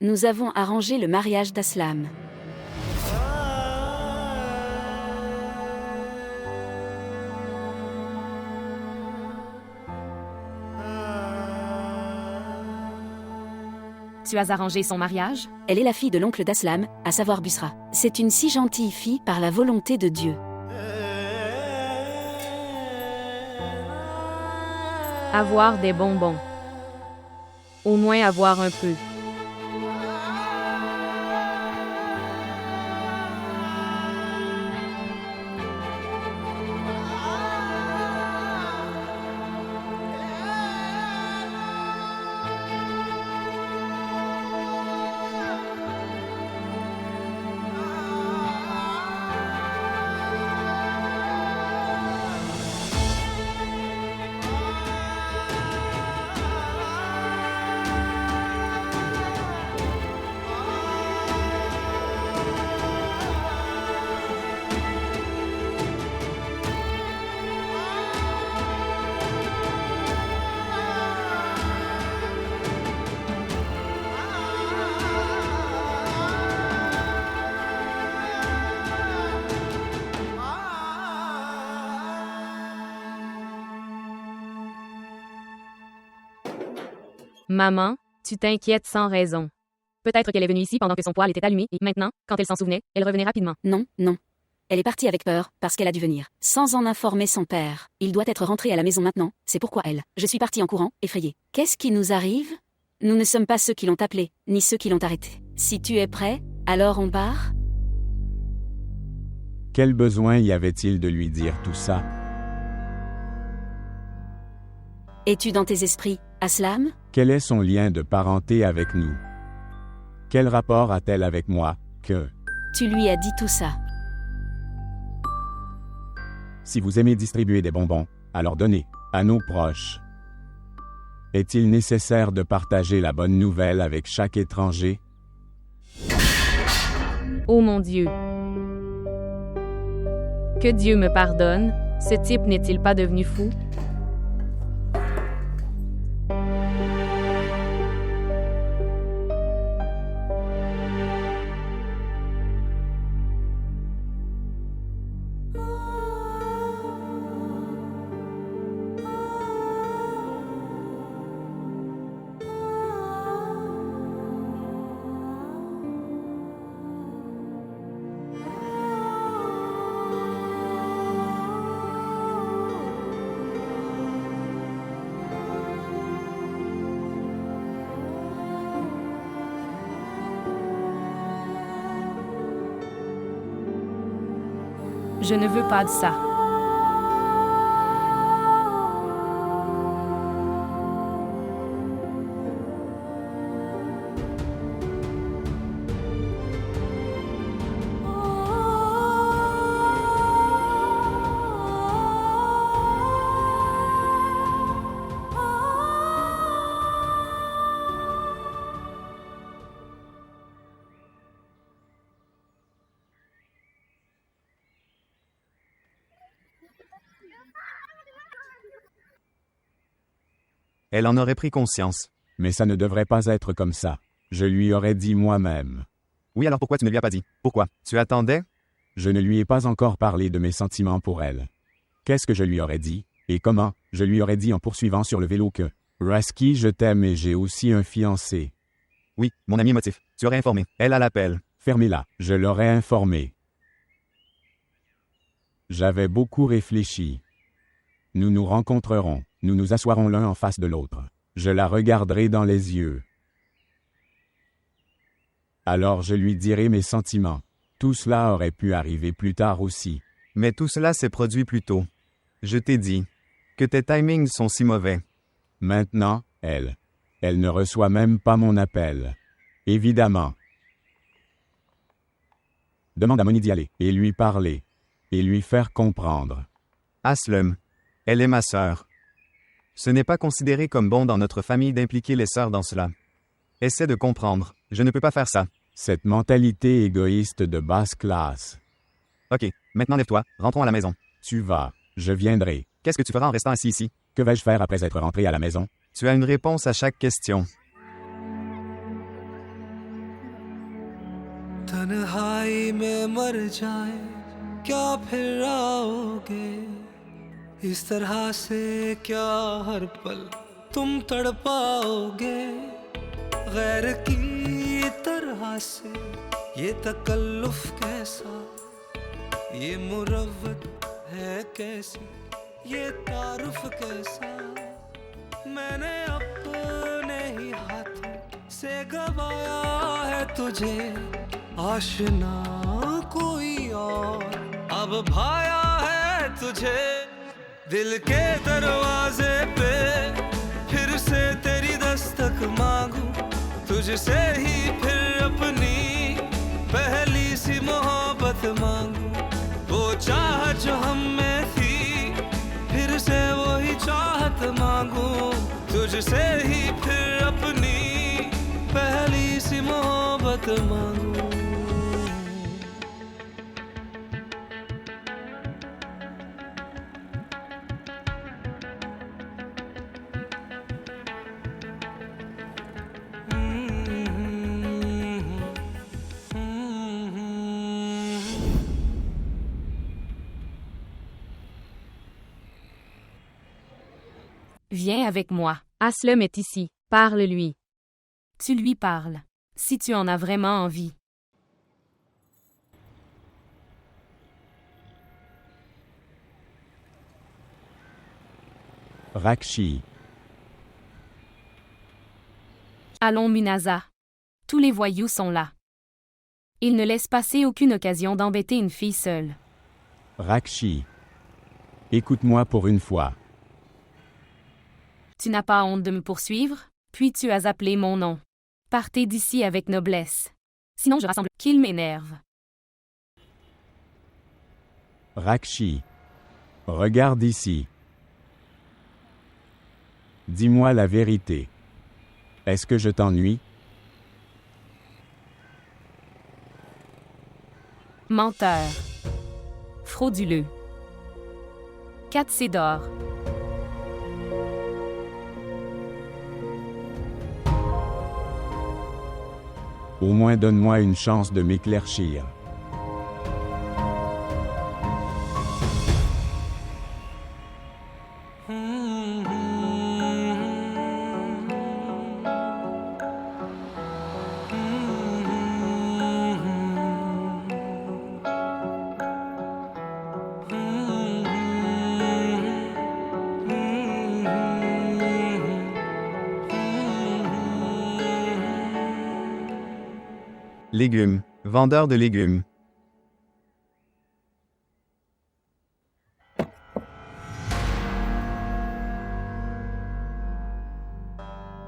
Nous avons arrangé le mariage d'Aslam. Tu as arrangé son mariage? Elle est la fille de l'oncle d'Aslam, à savoir Busra. C'est une si gentille fille par la volonté de Dieu. Avoir des bonbons. Au moins avoir un peu. Maman, tu t'inquiètes sans raison. Peut-être qu'elle est venue ici pendant que son poêle était allumé et maintenant, quand elle s'en souvenait, elle revenait rapidement. Non, non. Elle est partie avec peur, parce qu'elle a dû venir. Sans en informer son père. Il doit être rentré à la maison maintenant, c'est pourquoi elle. Je suis partie en courant, effrayée. Qu'est-ce qui nous arrive? Nous ne sommes pas ceux qui l'ont appelé, ni ceux qui l'ont arrêté. Si tu es prêt, alors on part? Quel besoin y avait-il de lui dire tout ça? Es-tu dans tes esprits, Aslam? Quel est son lien de parenté avec nous? Quel rapport a-t-elle avec moi, que... Tu lui as dit tout ça. Si vous aimez distribuer des bonbons, alors donnez, à nos proches. Est-il nécessaire de partager la bonne nouvelle avec chaque étranger? Oh mon Dieu! Que Dieu me pardonne, ce type n'est-il pas devenu fou? Je ne veux pas de ça. Elle en aurait pris conscience. Mais ça ne devrait pas être comme ça. Je lui aurais dit moi-même. Oui, alors pourquoi tu ne lui as pas dit? Pourquoi? Tu attendais? Je ne lui ai pas encore parlé de mes sentiments pour elle. Qu'est-ce que je lui aurais dit? Et comment? Je lui aurais dit en poursuivant sur le vélo que « Rasky, je t'aime et j'ai aussi un fiancé. » Oui, mon ami émotif. Tu aurais informé. Elle a l'appel. Fermez-la. Je l'aurais informé. J'avais beaucoup réfléchi. Nous nous rencontrerons. Nous nous assoirons l'un en face de l'autre. Je la regarderai dans les yeux. Alors je lui dirai mes sentiments. Tout cela aurait pu arriver plus tard aussi. Mais tout cela s'est produit plus tôt. Je t'ai dit que tes timings sont si mauvais. Maintenant, elle ne reçoit même pas mon appel. Évidemment. Demande à Moni d'y aller, et lui parler, et lui faire comprendre. Aslam, elle est ma sœur. Ce n'est pas considéré comme bon dans notre famille d'impliquer les sœurs dans cela. Essaie de comprendre. Je ne peux pas faire ça. Cette mentalité égoïste de basse classe. Ok, maintenant lève-toi, rentrons à la maison. Tu vas, je viendrai. Qu'est-ce que tu feras en restant assis ici? Que vais-je faire après être rentré à la maison? Tu as une réponse à chaque question. तन्हाई में मर जाए क्या फिर आओगे इस तरह से क्या हर पल तुम तड़पाओगे गैर की तरह से ये तकल्लुफ कैसा ये मुरव्वत है कैसी ये तारुफ कैसा मैंने अपने ही हाथों से गवाया है तुझे आशना कोई और अब भाया है तुझे दिल के दरवाजे पे फिर से तेरी दस्तक मांगू तुझसे ही फिर अपनी पहली सी मोहब्बत मांगू वो चाह जो हम में थी फिर से वही चाहत मांगू तुझसे ही फिर अपनी पहली सी मोहब्बत मांगू Viens avec moi. Aslum est ici. Parle-lui. Tu lui parles. Si tu en as vraiment envie. Rakshi. Allons Munaza. Tous les voyous sont là. Ils ne laissent passer aucune occasion d'embêter une fille seule. Rakshi. Écoute-moi pour une fois. Tu n'as pas honte de me poursuivre, puis tu as appelé mon nom. Partez d'ici avec noblesse. Sinon je rassemble qu'il m'énerve. Rakshi. Regarde ici. Dis-moi la vérité. Est-ce que je t'ennuie? Menteur. Frauduleux. Katsédor. Au moins donne-moi une chance de m'éclaircir. Légumes. Vendeur de légumes.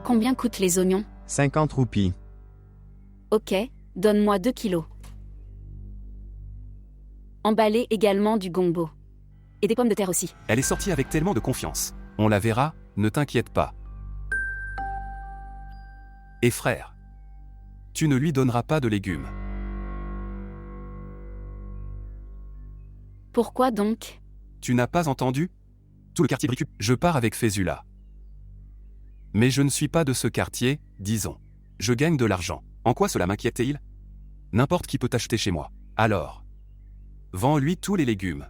Combien coûtent les oignons? 50 roupies. Ok, donne-moi 2 kilos. Emballez également du gombo. Et des pommes de terre aussi. Elle est sortie avec tellement de confiance. On la verra, ne t'inquiète pas. Et frère, tu ne lui donneras pas de légumes. Pourquoi donc? Tu n'as pas entendu? Tout le quartier récupère. Je pars avec Fésula. Mais je ne suis pas de ce quartier, disons. Je gagne de l'argent. En quoi cela m'inquiète-t-il? N'importe qui peut acheter chez moi. Alors, vends-lui tous les légumes.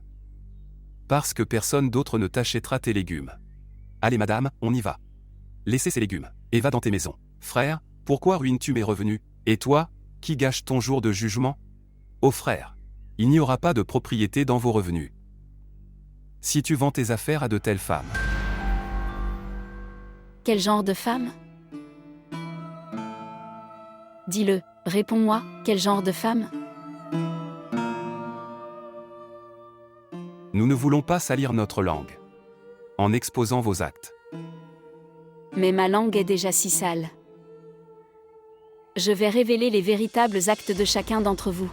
Parce que personne d'autre ne t'achètera tes légumes. Allez madame, on y va. Laissez ces légumes, et va dans tes maisons. Frère, pourquoi ruines-tu mes revenus? Et toi, qui gâches ton jour de jugement? Ô frère, il n'y aura pas de propriété dans vos revenus. Si tu vends tes affaires à de telles femmes. Quel genre de femme? Dis-le, réponds-moi, quel genre de femme? Nous ne voulons pas salir notre langue. En exposant vos actes. Mais ma langue est déjà si sale. Je vais révéler les véritables actes de chacun d'entre vous.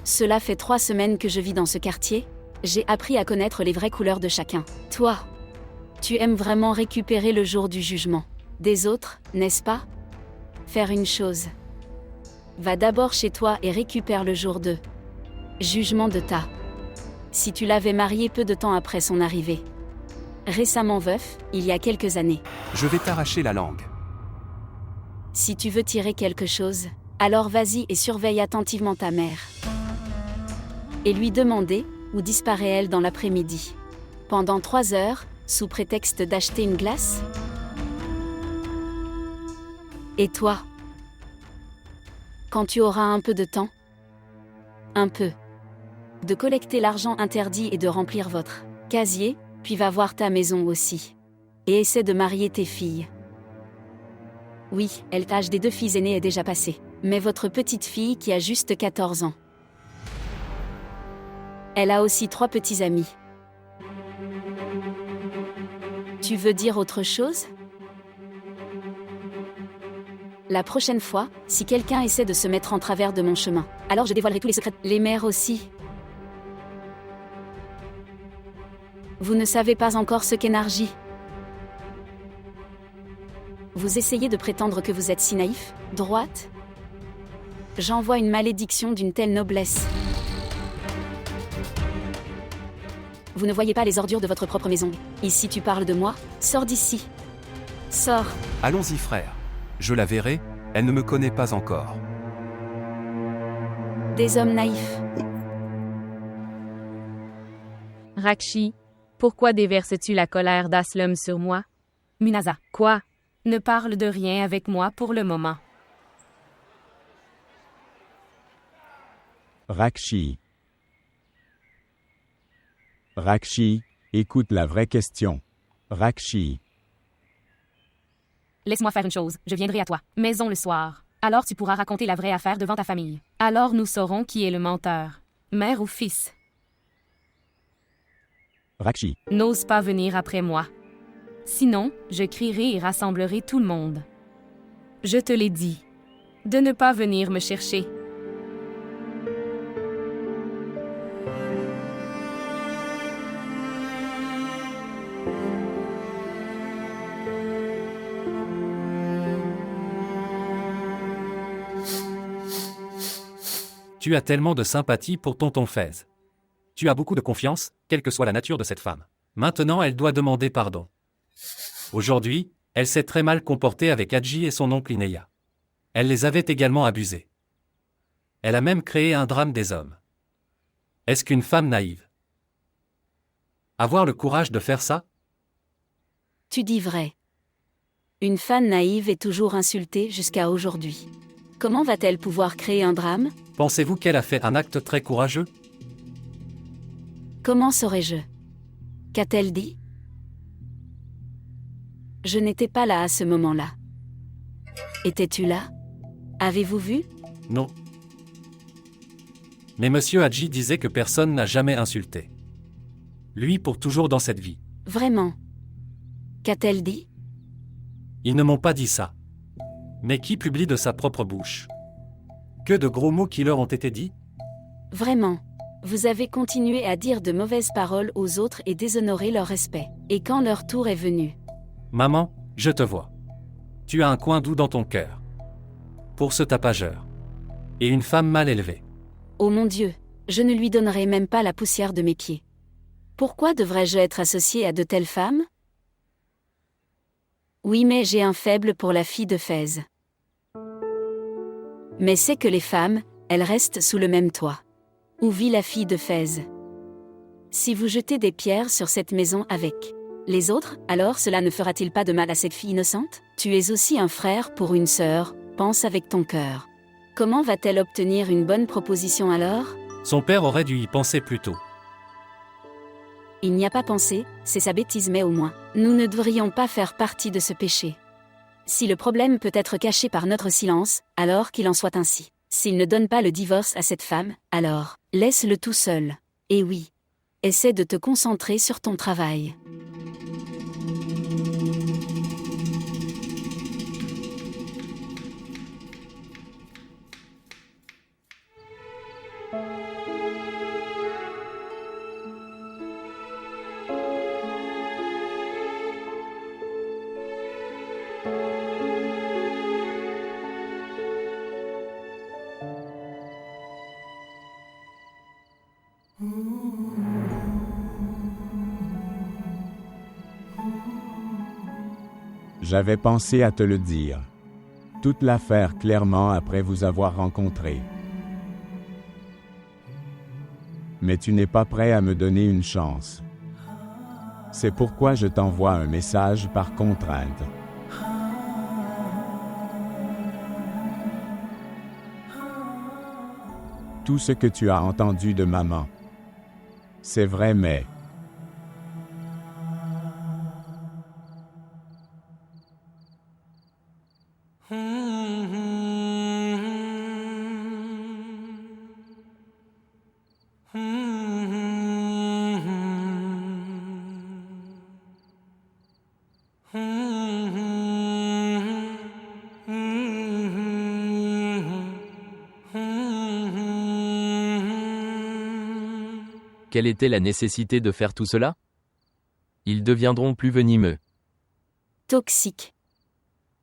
Cela fait 3 semaines que je vis dans ce quartier, j'ai appris à connaître les vraies couleurs de chacun. Toi, tu aimes vraiment récupérer le jour du jugement des autres, n'est-ce pas? Faire une chose. Va d'abord chez toi et récupère le jour de jugement de ta. Si tu l'avais marié peu de temps après son arrivée. Récemment veuf, il y a quelques années. Je vais t'arracher la langue. Si tu veux tirer quelque chose, Alors vas-y et surveille attentivement ta mère. Et lui demander où disparaît-elle dans l'après-midi. Pendant 3 heures, sous prétexte d'acheter une glace? Et toi? Quand tu auras un peu de temps? Un peu. De collecter l'argent interdit et de remplir votre casier, puis va voir ta maison aussi. Et essaie de marier tes filles. Oui, l'âge des 2 filles aînées est déjà passé. Mais votre petite fille qui a juste 14 ans. Elle a aussi 3 petits amis. Tu veux dire autre chose? La prochaine fois, si quelqu'un essaie de se mettre en travers de mon chemin, alors je dévoilerai tous les secrets. Les mères aussi. Vous ne savez pas encore ce qu'est Narji. Vous essayez de prétendre que vous êtes si naïf, droite? J'envoie une malédiction d'une telle noblesse. Vous ne voyez pas les ordures de votre propre maison. Ici tu parles de moi? Sors d'ici. Sors. Allons-y, frère. Je la verrai, elle ne me connaît pas encore. Des hommes naïfs. Rakshi, pourquoi déverses-tu la colère d'Aslum sur moi? Munasa, quoi? Ne parle de rien avec moi pour le moment. Rakshi. Rakshi, écoute la vraie question. Rakshi. Laisse-moi faire une chose, je viendrai à toi, maison le soir. Alors tu pourras raconter la vraie affaire devant ta famille. Alors nous saurons qui est le menteur, mère ou fils. Rakshi. N'ose pas venir après moi. Sinon, je crierai et rassemblerai tout le monde. Je te l'ai dit, de ne pas venir me chercher. Tu as tellement de sympathie pour tonton Fez. Tu as beaucoup de confiance, quelle que soit la nature de cette femme. Maintenant, elle doit demander pardon. Aujourd'hui, elle s'est très mal comportée avec Hadji et son oncle Ineya. Elle les avait également abusés. Elle a même créé un drame des hommes. Est-ce qu'une femme naïve? Avoir le courage de faire ça? Tu dis vrai. Une fan naïve est toujours insultée jusqu'à aujourd'hui. Comment va-t-elle pouvoir créer un drame? Pensez-vous qu'elle a fait un acte très courageux? Comment saurais-je? Qu'a-t-elle dit? Je n'étais pas là à ce moment-là. Étais-tu là? Avez-vous vu? Non. Mais monsieur Hadji disait que personne n'a jamais insulté. Lui pour toujours dans cette vie. Vraiment? Qu'a-t-elle dit? Ils ne m'ont pas dit ça. Mais qui publie de sa propre bouche? Que de gros mots qui leur ont été dits? Vraiment. Vous avez continué à dire de mauvaises paroles aux autres et déshonorer leur respect. Et quand leur tour est venu? Maman, je te vois. Tu as un coin doux dans ton cœur. Pour ce tapageur. Et une femme mal élevée. Oh mon Dieu, je ne lui donnerai même pas la poussière de mes pieds. Pourquoi devrais-je être associée à de telles femmes? Oui, mais j'ai un faible pour la fille de Fez. Mais c'est que les femmes, elles restent sous le même toit. Où vit la fille de Fez? Si vous jetez des pierres sur cette maison avec les autres, alors cela ne fera-t-il pas de mal à cette fille innocente? Tu es aussi un frère pour une sœur, pense avec ton cœur. Comment va-t-elle obtenir une bonne proposition alors? Son père aurait dû y penser plus tôt. Il n'y a pas pensé, c'est sa bêtise, mais au moins, nous ne devrions pas faire partie de ce péché. Si le problème peut être caché par notre silence, alors qu'il en soit ainsi. S'il ne donne pas le divorce à cette femme, alors, laisse-le tout seul. Et oui, essaie de te concentrer sur ton travail. J'avais pensé à te le dire. toute l'affaire clairement après vous avoir rencontré. Mais tu n'es pas prêt à me donner une chance. C'est pourquoi je t'envoie un message par contrainte. Tout ce que tu as entendu de maman, c'est vrai, mais... Quelle était la nécessité de faire tout cela? Ils deviendront plus venimeux. Toxiques.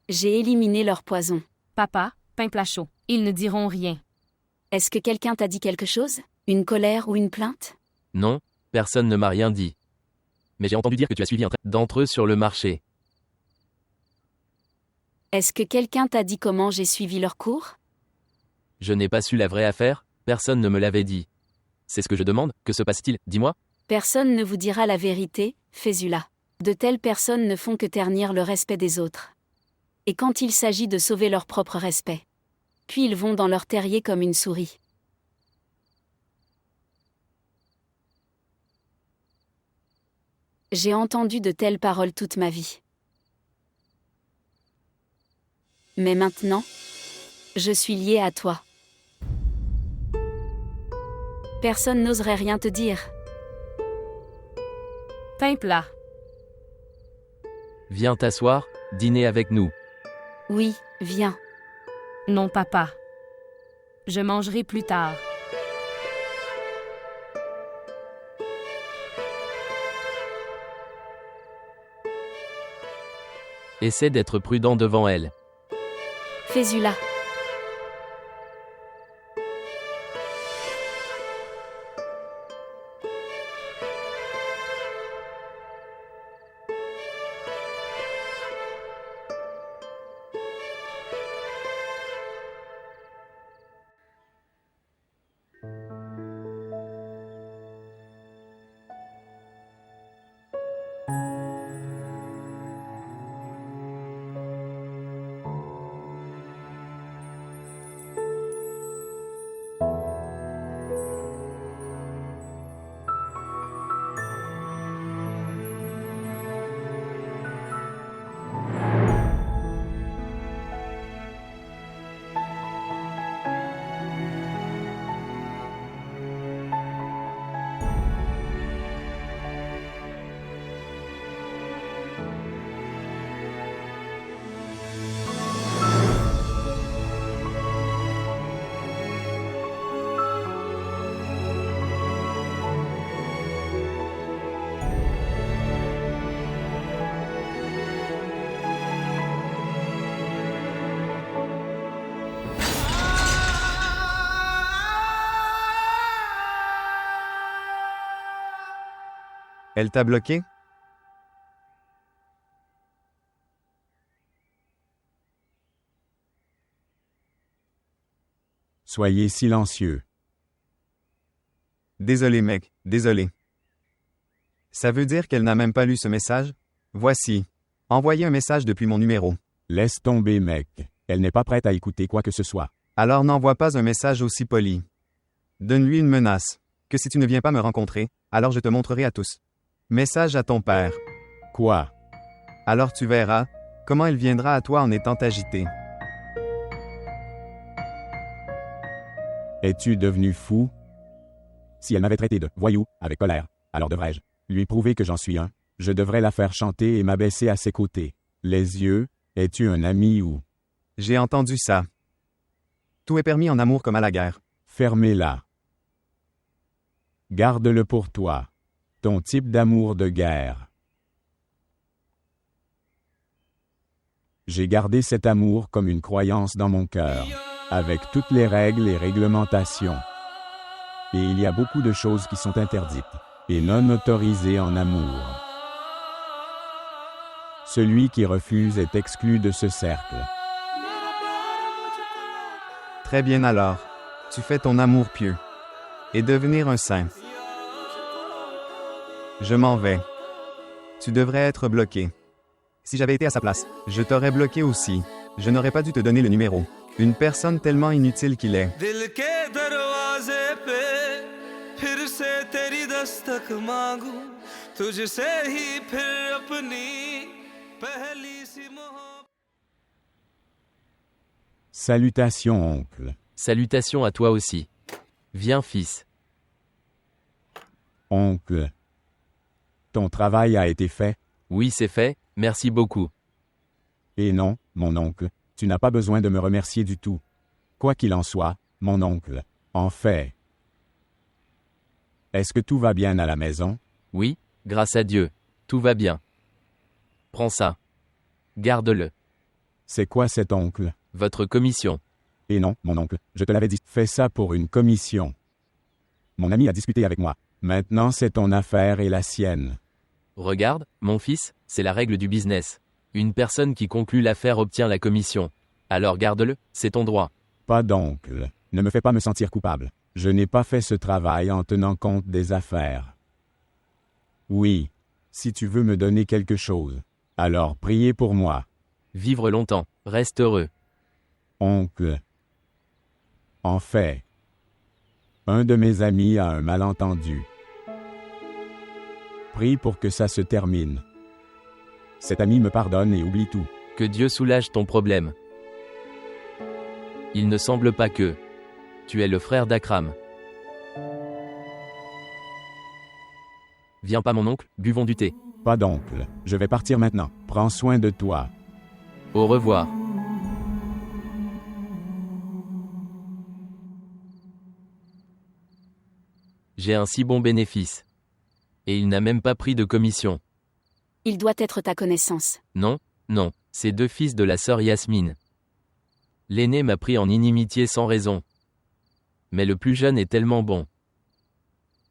J'ai éliminé leur poison. Papa, pain plat chaud. Ils ne diront rien. Est-ce que quelqu'un t'a dit quelque chose? Une colère ou une plainte? Non, personne ne m'a rien dit. Mais j'ai entendu dire que tu as suivi un trait d'entre eux sur le marché. Est-ce que quelqu'un t'a dit comment j'ai suivi leur cours? Je n'ai pas su la vraie affaire, personne ne me l'avait dit. C'est ce que je demande, que se passe-t-il? Dis-moi. Personne ne vous dira la vérité, Fésula. De telles personnes ne font que ternir le respect des autres. Et quand il s'agit de sauver leur propre respect, puis ils vont dans leur terrier comme une souris. J'ai entendu de telles paroles toute ma vie. Mais maintenant, je suis liée à toi. Personne n'oserait rien te dire. Pain plat. Viens t'asseoir, dîner avec nous. Oui, viens. Non, papa. Je mangerai plus tard. Essaie d'être prudent devant elle. Fésula. Elle t'a bloqué? Soyez silencieux. Désolé mec, désolé. Ça veut dire qu'elle n'a même pas lu ce message? Voici. Envoyez un message depuis mon numéro. Laisse tomber, mec. Elle n'est pas prête à écouter quoi que ce soit. Alors n'envoie pas un message aussi poli. Donne-lui une menace. Que si tu ne viens pas me rencontrer, alors je te montrerai à tous. Message à ton père. Quoi? Alors tu verras comment elle viendra à toi en étant agitée. Es-tu devenu fou? Si elle m'avait traité de voyou avec colère, alors devrais-je lui prouver que j'en suis un? Je devrais la faire chanter et m'abaisser à ses côtés. Les yeux, es-tu un ami ou... J'ai entendu ça. Tout est permis en amour comme à la guerre. Fermez-la. Garde-le pour toi. Ton type d'amour de guerre. J'ai gardé cet amour comme une croyance dans mon cœur, avec toutes les règles et réglementations. Et il y a beaucoup de choses qui sont interdites et non autorisées en amour. Celui qui refuse est exclu de ce cercle. Très bien alors. Tu fais ton amour pieux. Et devenir un saint. Je m'en vais. Tu devrais être bloqué. Si j'avais été à sa place, je t'aurais bloqué aussi. Je n'aurais pas dû te donner le numéro. Une personne tellement inutile qu'il est. दिल के दरवाजे पे फिर से तेरी दस्तक मांगू तुझसे ही फिर अपनी पहली सी मोहब्बत Salutations, oncle. Salutations à toi aussi. Viens, fils. Oncle. Ton travail a été fait? Oui, c'est fait, merci beaucoup. Et non, mon oncle, tu n'as pas besoin de me remercier du tout. Quoi qu'il en soit, mon oncle, en fait. Est-ce que tout va bien à la maison? Oui, grâce à Dieu. Tout va bien. Prends ça. Garde-le. C'est quoi cet oncle? Votre commission. Et non, mon oncle, je te l'avais dit, fais ça pour une commission. Mon ami a discuté avec moi. Maintenant, c'est ton affaire et la sienne. Regarde, mon fils, c'est la règle du business. Une personne qui conclut l'affaire obtient la commission. Alors garde-le, c'est ton droit. Pas d'oncle. Ne me fais pas me sentir coupable. Je n'ai pas fait ce travail en tenant compte des affaires. Oui, si tu veux me donner quelque chose, alors priez pour moi. Vivre longtemps, reste heureux. Oncle. En fait, un de mes amis a un malentendu. Prie pour que ça se termine. Cet ami me pardonne et oublie tout. Que Dieu soulage ton problème. Il ne semble pas que tu es le frère d'Akram. Viens pas mon oncle, buvons du thé. Pas d'oncle. Je vais partir maintenant. Prends soin de toi. Au revoir. J'ai un si bon bénéfice. Et il n'a même pas pris de commission. Il doit être ta connaissance. Non, non, c'est 2 fils de la sœur Yasmine. L'aîné m'a pris en inimitié sans raison. Mais le plus jeune est tellement bon.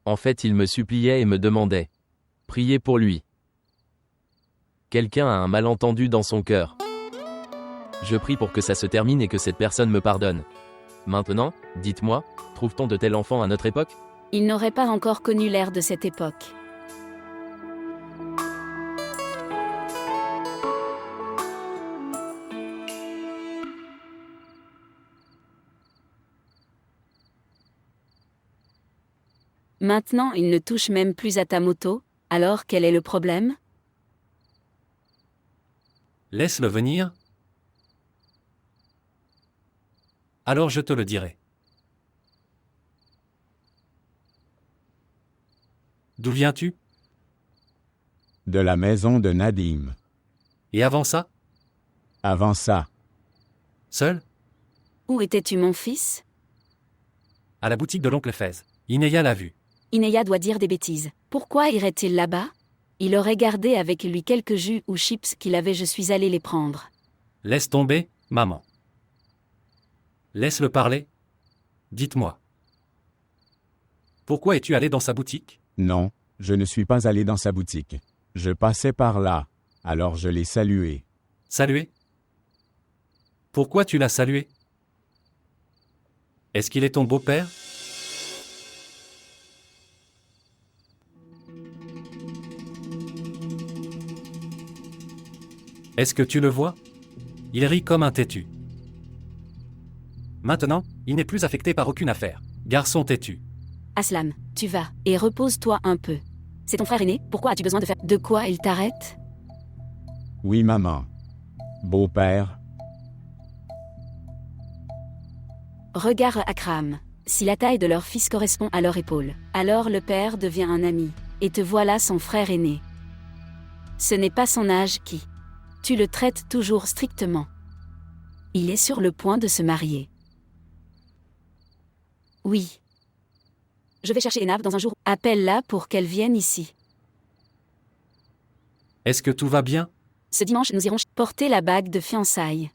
En fait, il me suppliait et me demandait. Priez pour lui. Quelqu'un a un malentendu dans son cœur. Je prie pour que ça se termine et que cette personne me pardonne. Maintenant, dites-moi, trouve-t-on de tels enfants à notre époque? Il n'aurait pas encore connu l'ère de cette époque. Maintenant, il ne touche même plus à ta moto, alors quel est le problème? Laisse-le venir. Alors je te le dirai. D'où viens-tu? De la maison de Nadim. Et avant ça? Avant ça, Seul? Où étais-tu, mon fils? À la boutique de l'oncle Fez. Inéa l'a vu. Inéa doit dire des bêtises. Pourquoi irait-il là-bas? Il aurait gardé avec lui quelques jus ou chips qu'il avait, je suis allé les prendre. Laisse tomber, maman. Laisse-le parler. Dites-moi. Pourquoi es-tu allé dans sa boutique? non, je ne suis pas allé dans sa boutique. Je passais par là, alors je l'ai salué. Saluer? Pourquoi tu l'as salué? Est-ce qu'il est ton beau-père? Est-ce que tu le vois? Il rit comme un têtu. Maintenant, il n'est plus affecté par aucune affaire. Garçon têtu. Aslam, tu vas, et repose-toi un peu. C'est ton frère aîné, pourquoi as-tu besoin de faire... De quoi il t'arrête? Oui, maman. Beau-père, Regarde Akram. Si la taille de leur fils correspond à leur épaule, alors le père devient un ami. Et te voilà son frère aîné. Ce n'est pas son âge qui... Tu le traites toujours strictement. Il est sur le point de se marier. Oui. Je vais chercher Enav dans un jour. Appelle-la pour qu'elle vienne ici. Est-ce que tout va bien? Ce dimanche, nous irons porter la bague de fiançailles.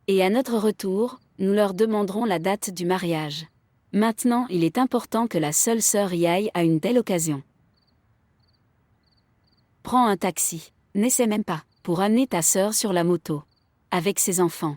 Et à notre retour, nous leur demanderons la date du mariage. Maintenant, il est important que la seule sœur y aille à une telle occasion. Prends un taxi, n'essaie même pas, pour amener ta sœur sur la moto. Avec ses enfants.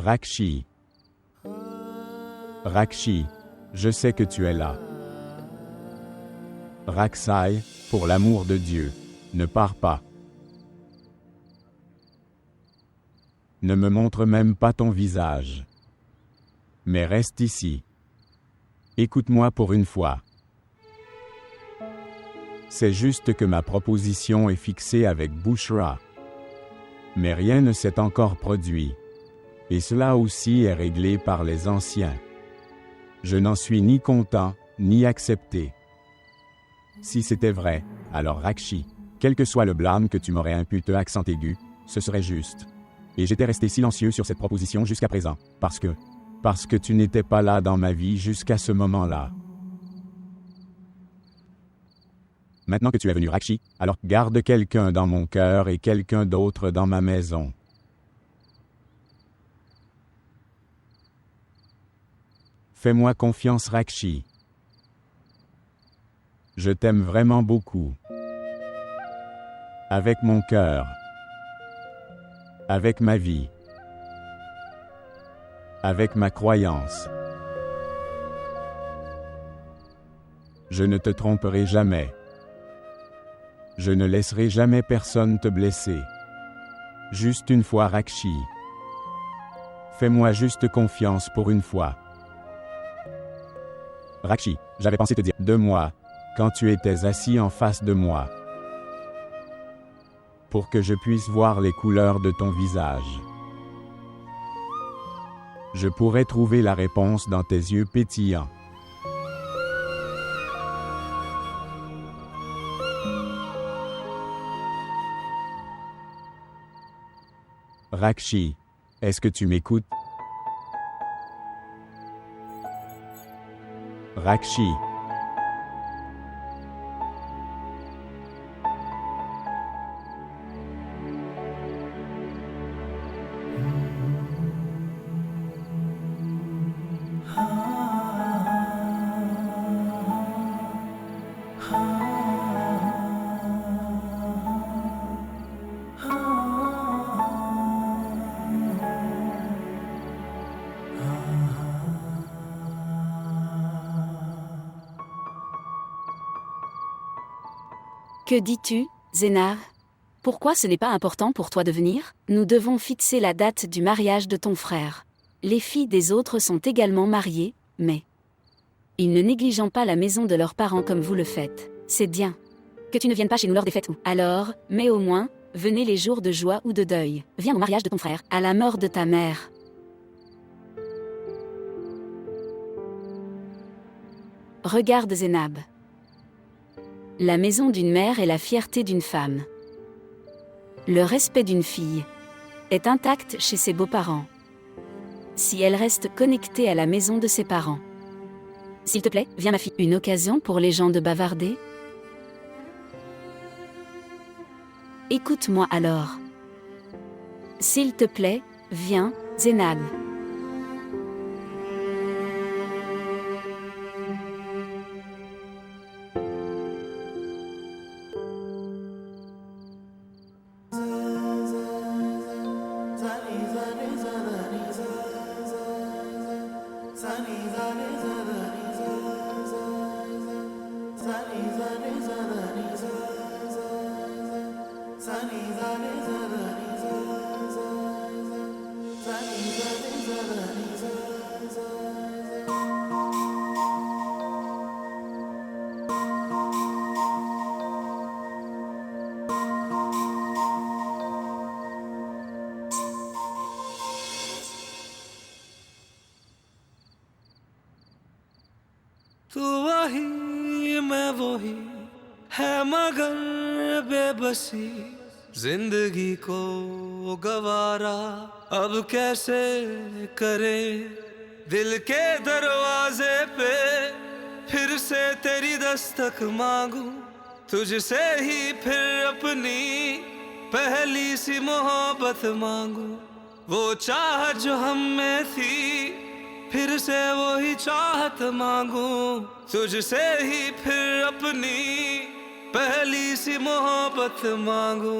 Rakshi. Rakshi, je sais que tu es là. Raksai, pour l'amour de Dieu, ne pars pas. Ne me montre même pas ton visage. Mais reste ici. Écoute-moi pour une fois. C'est juste que ma proposition est fixée avec Bushra. Mais rien ne s'est encore produit. Et cela aussi est réglé par les anciens. Je n'en suis ni content, ni accepté. Si c'était vrai, alors Rakshi, quel que soit le blâme que tu m'aurais imputé, accent aigu, ce serait juste. Et j'étais resté silencieux sur cette proposition jusqu'à présent, parce que tu n'étais pas là dans ma vie jusqu'à ce moment-là. Maintenant que tu es venu Rakshi, alors garde quelqu'un dans mon cœur et quelqu'un d'autre dans ma maison. Fais-moi confiance Rakshi. Je t'aime vraiment beaucoup. Avec mon cœur. Avec ma vie. Avec ma croyance. Je ne te tromperai jamais. Je ne laisserai jamais personne te blesser. Juste une fois Rakshi. Fais-moi juste confiance pour une fois. Rakshi, j'avais pensé te dire de moi, quand tu étais assis en face de moi. Pour que je puisse voir les couleurs de ton visage. Je pourrais trouver la réponse dans tes yeux pétillants. Rakshi, est-ce que tu m'écoutes? Rakshi. Que dis-tu, Zénar? Pourquoi ce n'est pas important pour toi de venir? Nous devons fixer la date du mariage de ton frère. Les filles des autres sont également mariées, mais ils ne négligeant pas la maison de leurs parents comme vous le faites. C'est bien. Que tu ne viennes pas chez nous lors des fêtes ou. Alors, mais au moins, venez les jours de joie ou de deuil. Viens au mariage de ton frère, à la mort de ta mère. Regarde Zénab. La maison d'une mère est la fierté d'une femme. Le respect d'une fille est intact chez ses beaux-parents. Si elle reste connectée à la maison de ses parents. S'il te plaît, viens ma fille. Une occasion pour les gens de bavarder? Écoute-moi alors. S'il te plaît, viens, Zénab. तू वही मैं वही है मगर बेबसी जिंदगी को गवारा अब कैसे करे दिल के दरवाजे पे फिर से तेरी दस्तक मांगू तुझसे ही फिर अपनी पहली सी मोहब्बत मांगू वो चाहत जो हम में थी फिर से वही चाहत मांगू तुझसे ही फिर अपनी पहली सी मोहब्बत मांगू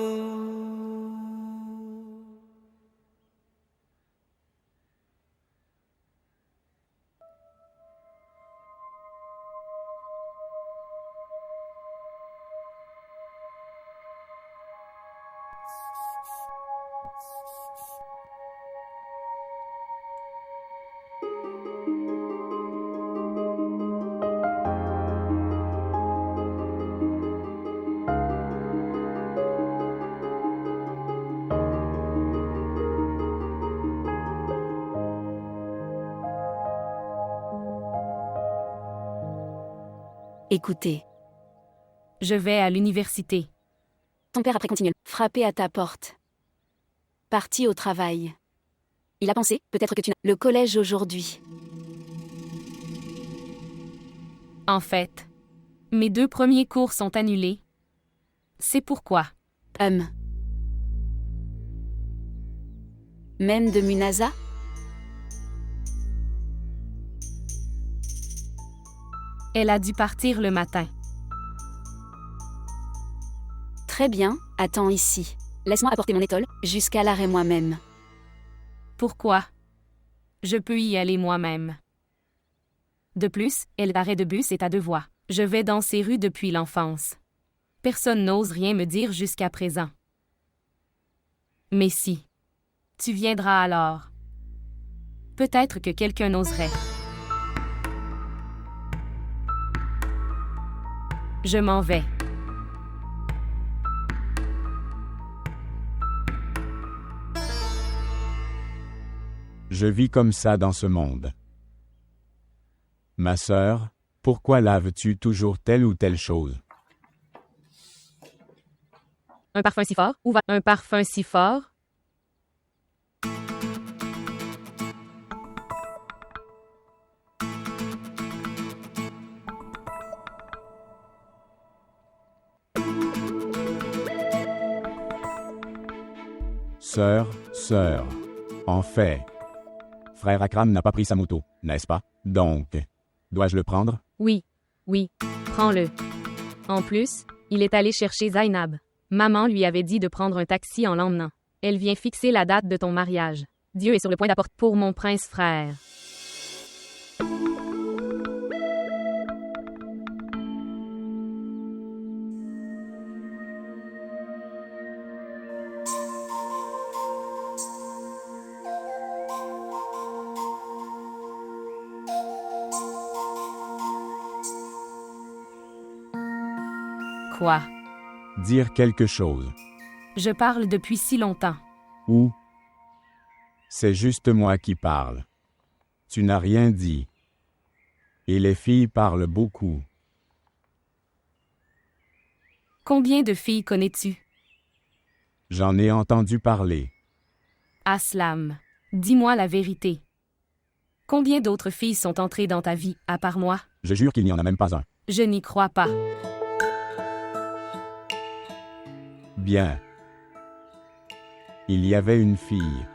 Écoutez. Je vais à l'université. Ton père après continue. Frapper à ta porte. Parti au travail. Il a pensé, peut-être que tu n'as... Le collège aujourd'hui. En fait, mes 2 premiers cours sont annulés. C'est pourquoi. Même de Munasa? Elle a dû partir le matin. Très bien, attends ici. Laisse-moi apporter mon étole, jusqu'à l'arrêt moi-même. Pourquoi? Je peux y aller moi-même. De plus, l'arrêt de bus est à 2 voies. Je vais dans ces rues depuis l'enfance. Personne n'ose rien me dire jusqu'à présent. Mais si. Tu viendras alors. Peut-être que quelqu'un oserait. Je m'en vais. Je vis comme ça dans ce monde. Ma sœur, pourquoi laves-tu toujours telle ou telle chose? Un parfum si fort? Où va un parfum si fort? Sœur. En fait, frère Akram n'a pas pris sa moto, n'est-ce pas? Donc, dois-je le prendre? Oui, prends-le. En plus, il est allé chercher Zainab. Maman lui avait dit de prendre un taxi en l'emmenant. Elle vient fixer la date de ton mariage. Dieu est sur le point d'apporter pour mon prince frère. Quoi? Dire quelque chose. Je parle depuis si longtemps. Ou c'est juste moi qui parle. Tu n'as rien dit. Et les filles parlent beaucoup. Combien de filles connais-tu? J'en ai entendu parler. Aslam, dis-moi la vérité. Combien d'autres filles sont entrées dans ta vie, à part moi? Je jure qu'il n'y en a même pas un. Je n'y crois pas. Bien. Il y avait une fille.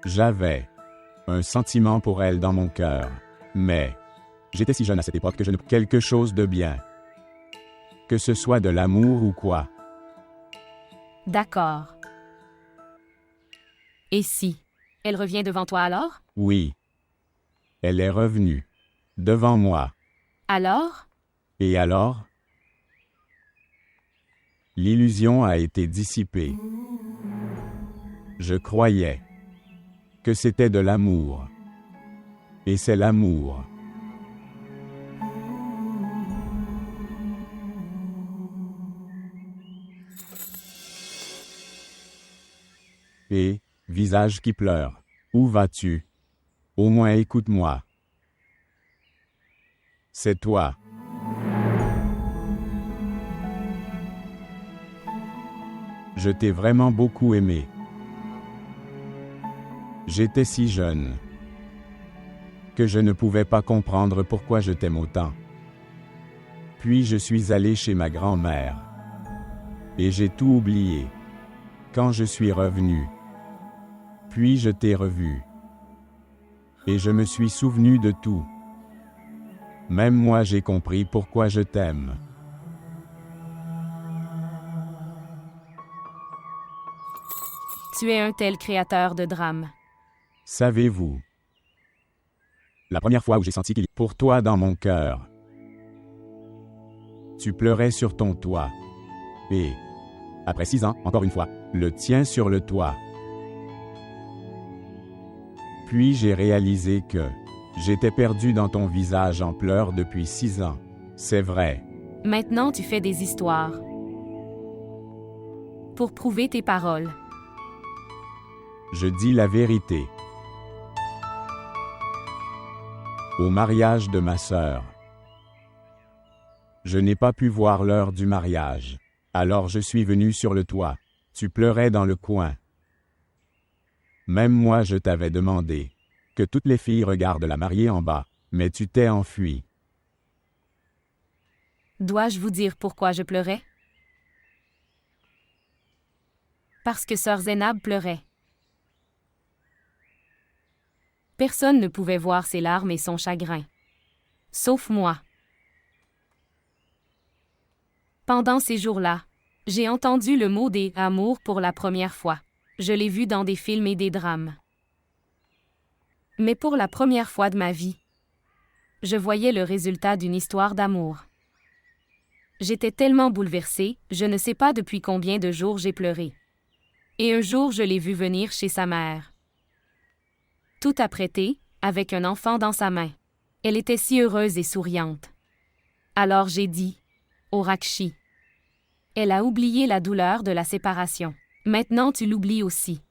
J'avais un sentiment pour elle dans mon cœur. Mais j'étais si jeune à cette époque que je ne... Quelque chose de bien. Que ce soit de l'amour ou quoi. D'accord. Et si elle revient devant toi alors? Oui. Elle est revenue. Devant moi. Alors? Et alors? L'illusion a été dissipée. Je croyais que c'était de l'amour. Et c'est l'amour. Et, visage qui pleure, où vas-tu? Au moins écoute-moi. C'est toi. Je t'ai vraiment beaucoup aimé. J'étais si jeune que je ne pouvais pas comprendre pourquoi je t'aime autant. Puis je suis allé chez ma grand-mère. Et j'ai tout oublié. Quand je suis revenu. Puis je t'ai revu. Et je me suis souvenu de tout. Même moi j'ai compris pourquoi je t'aime. Tu es un tel créateur de drame. Savez-vous? La première fois où j'ai senti qu'il y a pour toi dans mon cœur. Tu pleurais sur ton toit. Et Après 6 ans, encore une fois, le tien sur le toit. Puis j'ai réalisé que j'étais perdu dans ton visage en pleurs depuis 6 ans. C'est vrai. Maintenant tu fais des histoires. Pour prouver tes paroles. Je dis la vérité. Au mariage de ma sœur. Je n'ai pas pu voir l'heure du mariage. Alors je suis venu sur le toit. Tu pleurais dans le coin. Même moi je t'avais demandé que toutes les filles regardent la mariée en bas, mais tu t'es enfui. Dois-je vous dire pourquoi je pleurais? Parce que sœur Zénab pleurait. Personne ne pouvait voir ses larmes et son chagrin. Sauf moi. Pendant ces jours-là, j'ai entendu le mot des « amours » pour la première fois. Je l'ai vu dans des films et des drames. Mais pour la première fois de ma vie, je voyais le résultat d'une histoire d'amour. J'étais tellement bouleversée, je ne sais pas depuis combien de jours j'ai pleuré. Et un jour je l'ai vu venir chez sa mère. Tout apprêté, avec un enfant dans sa main. Elle était si heureuse et souriante. Alors j'ai dit, « Oh Rakshi, elle a oublié la douleur de la séparation. Maintenant tu l'oublies aussi. »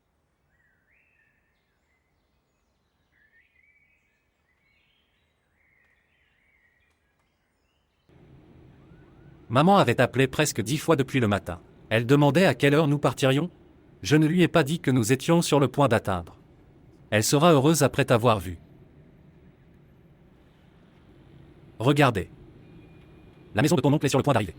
Maman avait appelé presque 10 fois depuis le matin. Elle demandait à quelle heure nous partirions. Je ne lui ai pas dit que nous étions sur le point d'atteindre. Elle sera heureuse après t'avoir vu. Regardez. La maison de ton oncle est sur le point d'arriver.